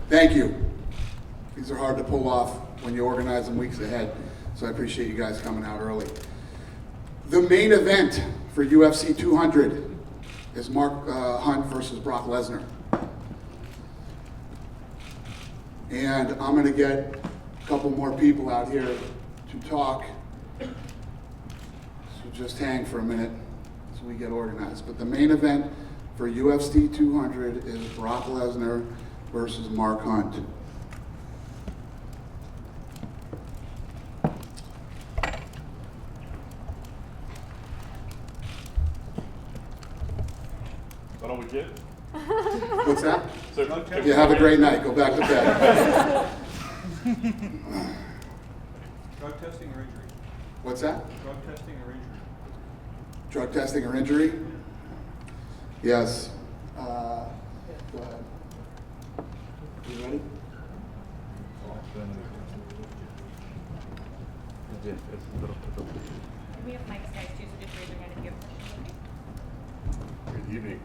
Thank you. These are hard to pull off when you organize them weeks ahead, so I appreciate you guys coming out early. The main event for UFC 200 is Mark Hunt versus Brock Lesnar. And I'm going to get a couple more people out here to talk. So just hang for a minute as we get organized. But the main event for UFC 200 is Brock Lesnar versus Mark Hunt. Why don't we get? What's that? So, You have a great night. Go back to bed. Drug testing or injury? What's that? Drug testing or injury? Drug testing or injury? Yes. Go ahead. You ready? We have mics, guys, too, so just raise your hand if you have questions, okay? Good evening.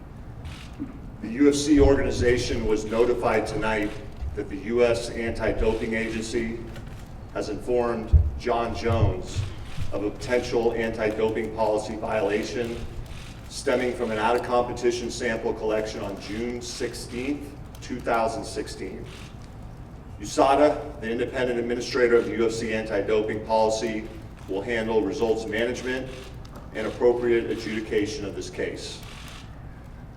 The UFC organization was notified tonight that the U.S. Anti-Doping Agency has informed John Jones of a potential anti-doping policy violation stemming from an out-of-competition sample collection on June 16th, 2016. USADA, the independent administrator of the UFC anti-doping policy, will handle results management and appropriate adjudication of this case.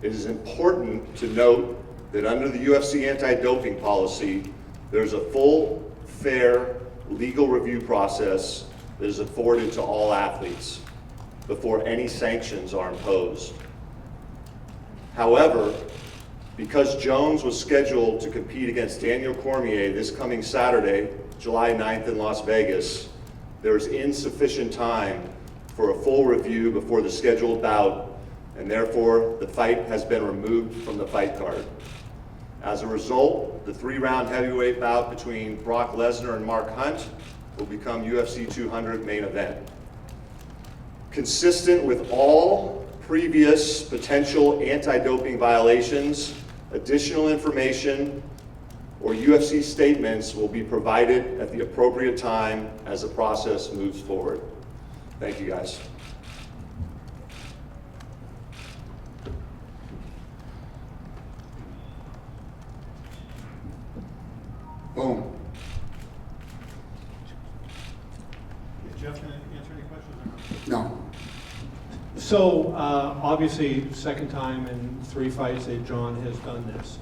It is important to note that under the UFC anti-doping policy, there's a full, fair, legal review process that is afforded to all athletes before any sanctions are imposed. However, because Jones was scheduled to compete against Daniel Cormier this coming Saturday, July 9th in Las Vegas, there is insufficient time for a full review before the scheduled bout, and therefore the fight has been removed from the fight card. As a result, the 3-round heavyweight bout between Brock Lesnar and Mark Hunt will become UFC 200 main event. Consistent with all previous potential anti-doping violations, additional information or UFC statements will be provided at the appropriate time as the process moves forward. Thank you, guys. Boom. Is Jeff going to answer any questions or not? No. So, obviously, second time in 3 fights that John has done this.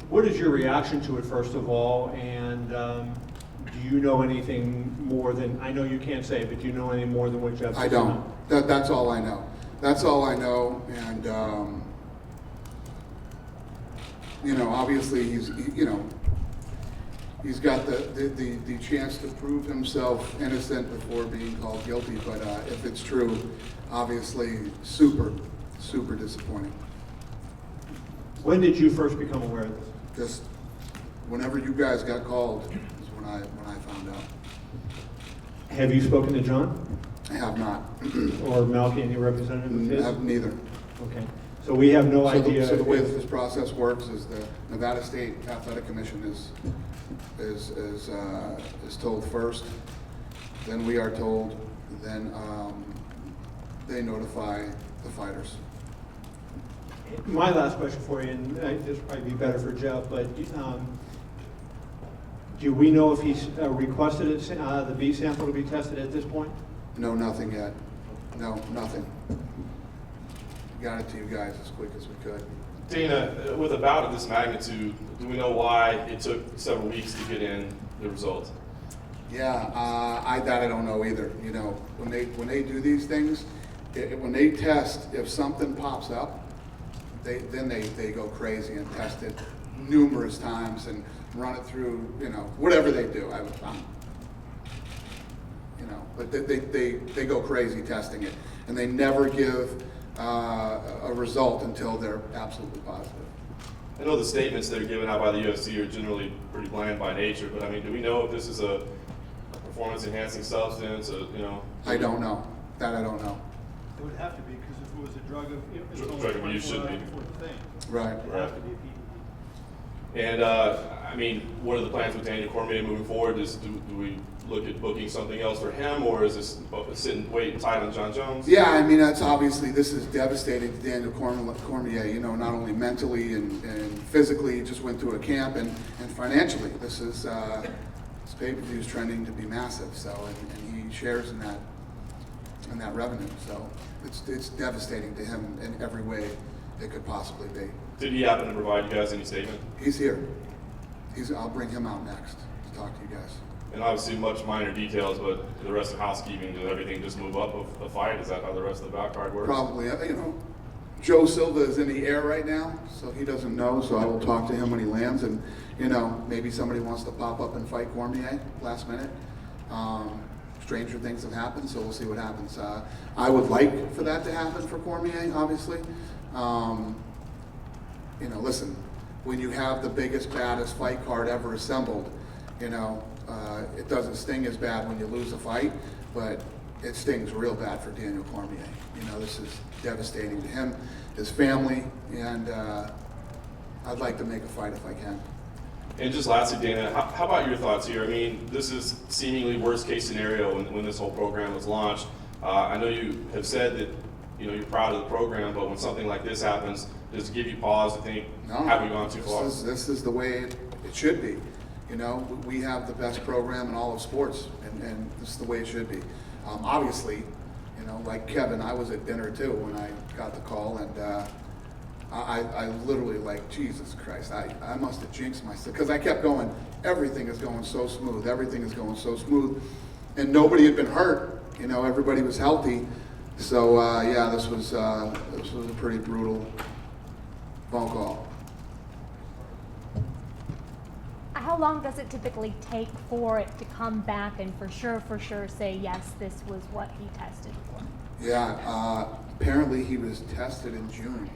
What is your reaction to it, first of all? And do you know anything more than, I know you can't say, but do you know any more than what Jeff I said? don't. That's all I know. That's all I know. And, obviously he's got the chance to prove himself innocent before being called guilty. But if it's true, obviously super, super disappointing. When did you first become aware of this? Just whenever you guys got called is when I found out. Have you spoken to John I have not. or Malky, any representative of his? Have neither. Okay. So we have no So idea. the way that this process works is the Nevada State Athletic Commission is told first, then we are told, then they notify the fighters. My last question for you, and this would probably be better for Jeff, but do we know if he's requested the B sample to be tested at this point? No, nothing yet. No, nothing. Got it to you guys as quick as we could. Dana, with a bout of this magnitude, do we know why it took several weeks to get in the results? Yeah, I don't know either. When they do these things, when they test, if something pops up, they go crazy and test it numerous times and run it through, whatever they do. But they go crazy testing it, and they never give a result until they're absolutely positive. I know the statements that are given out by the UFC are generally pretty bland by nature, but I mean, do we know if this is a performance-enhancing substance? I don't know. That I don't know. It would have to be, because if it was a drug of, Drug of use should be. thing. Right. It has to be a PED. And I mean, what are the plans with Daniel Cormier moving forward? Do we look at booking something else for him, or is this sitting waiting tight on John Jones? Yeah, I mean, that's obviously, this is devastating to Daniel Cormier, you know, not only mentally and physically, he just went through a camp, and financially, this is, this pay-per-view is trending to be massive, so, and he shares in that revenue, so it's devastating to him in every way it could possibly be. Did he happen to provide you guys any statement? He's here. I'll bring him out next to talk to you guys. And obviously much minor details, but the rest of housekeeping, did everything just move up of the fight? Is that how the rest of the back card works? Probably, you know, Joe Silva is in the air right now, so he doesn't know, so I will talk to him when he lands, and, you know, maybe somebody wants to pop up and fight Cormier last minute. Stranger things have happened, so we'll see what happens. I would like for that to happen for Cormier, obviously. You know, listen, when you have the biggest, baddest fight card ever assembled, you know, it doesn't sting as bad when you lose a fight, but it stings real bad for Daniel Cormier. You know, this is devastating to him, his family, and I'd like to make a fight if I can. And just lastly, Dana, how about your thoughts here? I mean, this is seemingly worst case scenario when this whole program was launched. I know you have said that, you know, you're proud of the program, but when something like this happens, does it give you pause to think, have we gone too far? This is the way it should be. You know, we have the best program in all of sports, and this is the way it should be. Obviously, you know, like Kevin, I was at dinner too when I got the call, and I literally, like, Jesus Christ, I must have jinxed myself, because I kept going, everything is going so smooth, everything is going so smooth, and nobody had been hurt, you know, everybody was healthy. So yeah, this was a pretty brutal phone call. How long does it typically take for it to come back and for sure say, yes, this was what he tested for? Yeah, apparently he was tested in June.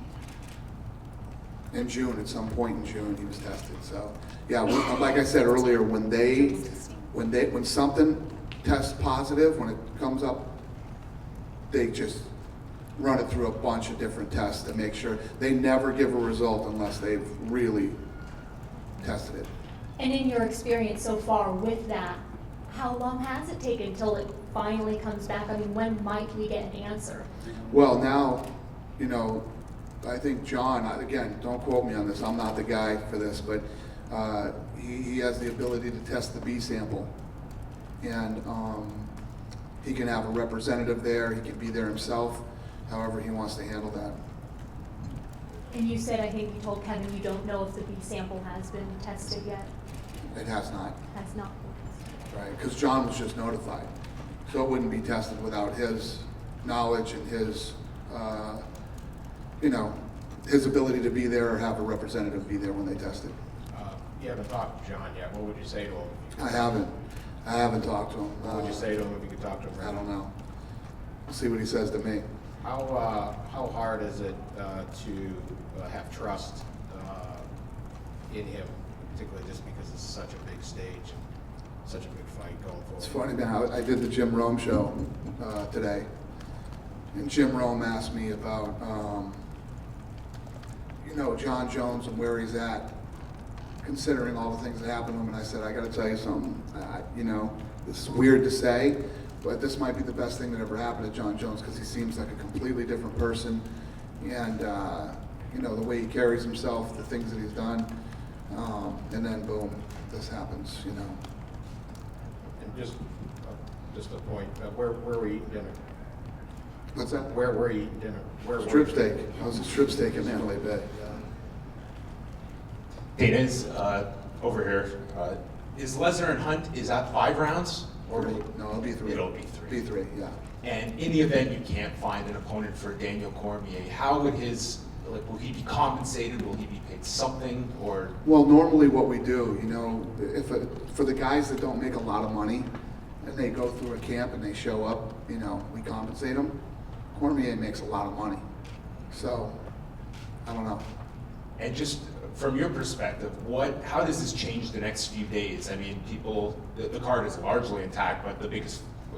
In June, at some point in June, he was tested. So yeah, like I said earlier, when something tests positive, when it comes up, they just run it through a bunch of different tests to make sure. They never give a result unless they've really tested it. And in your experience so far with that, how long has it taken until it finally comes back? I mean, when might we get an answer? Well, now, you know, I think John, again, don't quote me on this, I'm not the guy for this, but he has the ability to test the B sample. And he can have a representative there, he can be there himself, however he wants to handle that. And you said, I think you told Kevin, you don't know if the B sample has been tested yet? It has not, Has not been tested. right? Because John was just notified. So it wouldn't be tested without his knowledge and his, you know, his ability to be there or have a representative be there when they test it. You haven't talked to John yet. What would you say to him? I haven't talked to him. What would you say to him if you could talk to him right I don't now? know. We'll see what he says to me. How hard is it to have trust in him, particularly just because it's such a big stage and such a big fight going forward? It's funny, man, I did the Jim Rome show today, and Jim Rome asked me about, you know, John Jones and where he's at, considering all the things that happened to him, and I said, I gotta tell you something, you know, this is weird to say, but this might be the best thing that ever happened to John Jones, because he seems like a completely different person, and you know, the way he carries himself, the things that he's done, and then boom, this happens, you know. And just a point, where were you eating dinner? What's that? Where were you eating dinner? Where Strip were steak. I was at strip steak in Mandalay Bay. Dana's over here. Is Lesnar and Hunt, is that 5 rounds? Or No, it'll be 3. It'll be 3. Be 3, yeah. And in the event you can't find an opponent for Daniel Cormier, how would will he be compensated? Will he be paid something, or? Well, normally what we do, you know, for the guys that don't make a lot of money, and they go through a camp and they show up, you know, we compensate them. Cormier makes a lot of money. So, I don't know. And just from your perspective, how does this change the next few days? I mean, the card is largely intact, but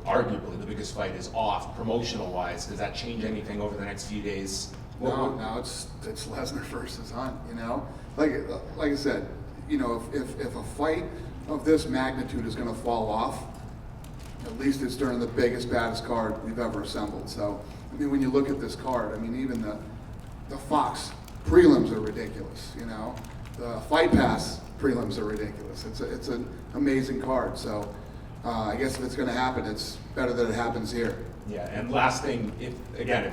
arguably the biggest fight is off promotional-wise. Does that change anything over the next few days? No, it's Lesnar versus Hunt, you know? Like I said, you know, if a fight of this magnitude is gonna fall off, at least it's during the biggest, baddest card we've ever assembled. So, I mean, when you look at this card, I mean, even the Fox prelims are ridiculous, you know? The Fight Pass prelims are ridiculous. It's an amazing card. So, I guess if it's gonna happen, it's better that it happens here. Yeah, and last thing, if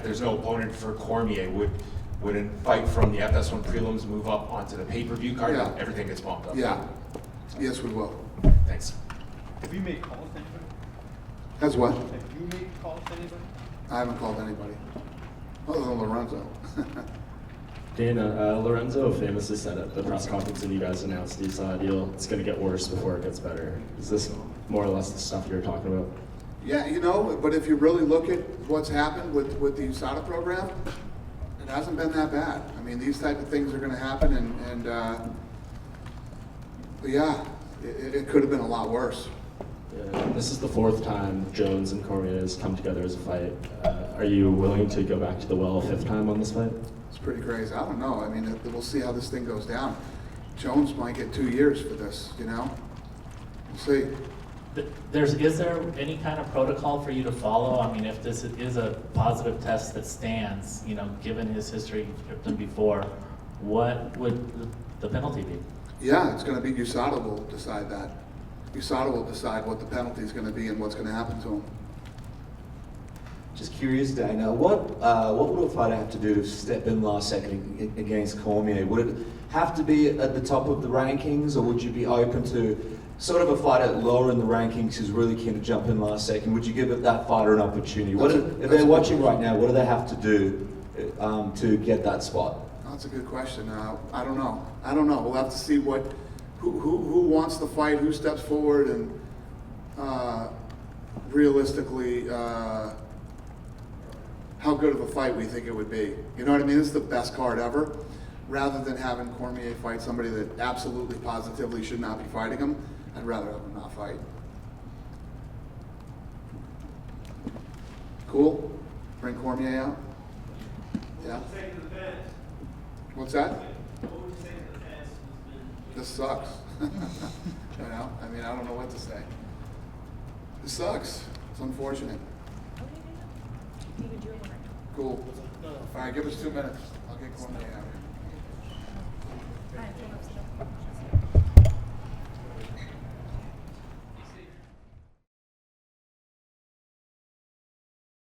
there's no opponent for Cormier, would a fight from the FS1 prelims move up onto the pay-per-view card? Yeah. Everything gets bumped up? Yeah, yes, we will. Thanks. Have you made calls to anybody? That's what? Have you made calls to anybody? I haven't called anybody, other than Lorenzo. Dana, Lorenzo famously said at the press conference when you guys announced the USADA deal, it's going to get worse before it gets better. Is this more or less the stuff you're talking about? Yeah, you know, but if you really look at what's happened with the USADA program, it hasn't been that bad. I mean, these type of things are going to happen, and yeah, it could have been a lot worse. Yeah, this is the fourth time Jones and Cormier has come together as a fight. Are you willing to go back to the well a fifth time on this fight? It's pretty crazy. I don't know. I mean, we'll see how this thing goes down. Jones might get 2 years for this, you know? We'll see. Is there any kind of protocol for you to follow? I mean, if this is a positive test that stands, you know, given his history before, what would the penalty be? Yeah, it's going to be USADA will decide that. USADA will decide what the penalty is going to be and what's going to happen to him. Just curious, Dana, what would a fighter have to do to step in last second against Cormier? Would it have to be at the top of the rankings, or would you be open to sort of a fighter lower in the rankings who's really keen to jump in last second? Would you give that fighter an opportunity? If they're watching right now, what do they have to do to get that spot? That's a good question. I don't know. We'll have to see who wants the fight, who steps forward, and realistically, how good of a fight we think it would be. You know what I mean? This is the best card ever. Rather than having Cormier fight somebody that absolutely, positively should not be fighting him, I'd rather have him not fight. Cool? Bring Cormier out? Yeah? What's that? This sucks. You know? I mean, I don't know what to say. This sucks. It's unfortunate. Cool. All right, give us 2 minutes. I'll get Cormier out here.